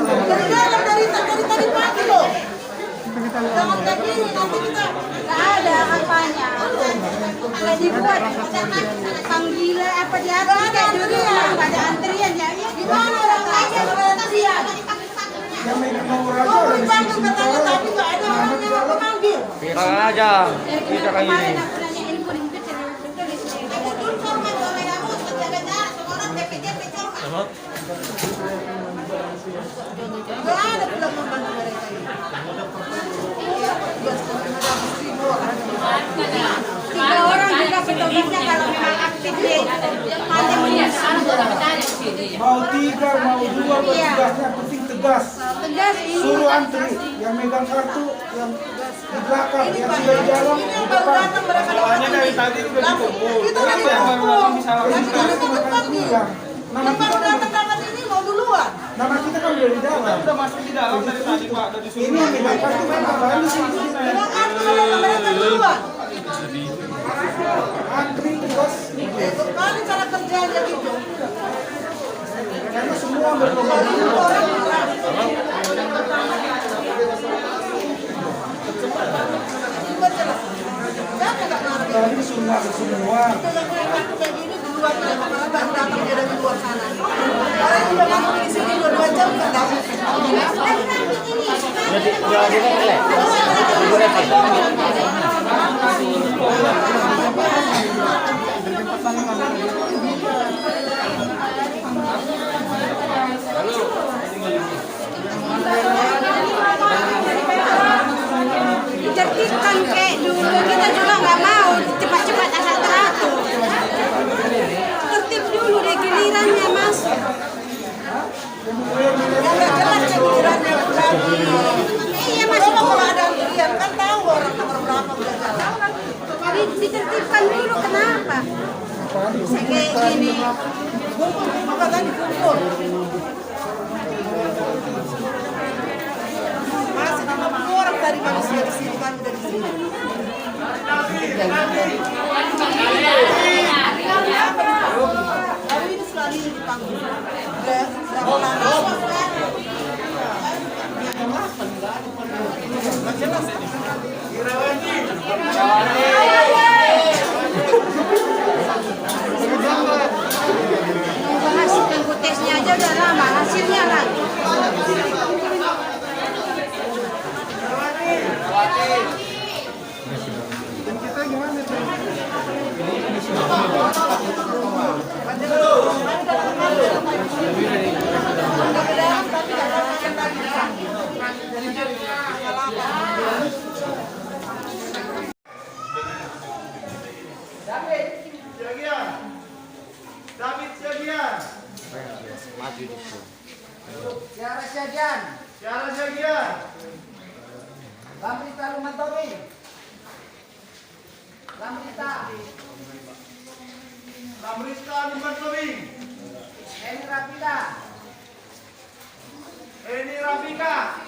Dari dalam dari tadi pagi loh. Jangan kayak gini nanti kita nggak ada apanya. Nggak dibuat panggilan apa di atas kayak dulu ya nggak ada antrian ya. Gimana orang aja kalau antrian? Yang mau raja Mau ada di dibantu sini. katanya tapi nggak ada orang yang memanggil. Viral aja. Kita kayak gini. Nggak ada bilang membantu mereka ini. Tiga orang juga petugasnya kalau memang aktif dia nanti Mau 3, mau 2 bertugasnya penting tegas. tegas ini. Suruh antri, yang megang kartu, yang di belakang, yang sudah di dalam, Ini di yang baru depan. datang mereka dari tadi udah dikumpul. Kita udah dikumpul. Lagi kita tutup lagi. Nama Yang kita baru kan, datang dapat ini mau duluan. nama kita kan udah di dalam. Udah masuk di dalam dari tadi Pak, dari Ini yang megang kartu kan ngapain di sini? Dengan kartu mereka duluan. Antri tegas. Itu kali cara kerjanya gitu. Karena semua berlomba. Juga jelas. Siapa nggak ngerti? Tadi semua semua. Itu yang punya kartu kayak gini duluan mereka malah baru datang dia dari luar sana. Orang udah masuk di sini 2 jam nggak dapat. Tertibkan kayak dulu kita juga nggak mau cepat-cepat asal teratur. Tertib dulu deh gilirannya mas. Yang nggak jelas ya gilirannya lagi. Iya mas kalau ada antrian kan tahu orang nomor berapa udah jalan. Jadi ditertibkan dulu kenapa? Bisa kayak gini. Maka tadi kumpul. Masih 50 orang dari manusia di sini kami dari sini. Hari ini selalu dipanggil. Berapa lama? Bahas tunggu tesnya aja udah lama, hasilnya lagi. David Syagian. Tiara Syagian, Tiara Syagian. Lamrita Lumantowi, Lamrita, Lamrista Lumantowi. Eni Rafida, Eni Rafika.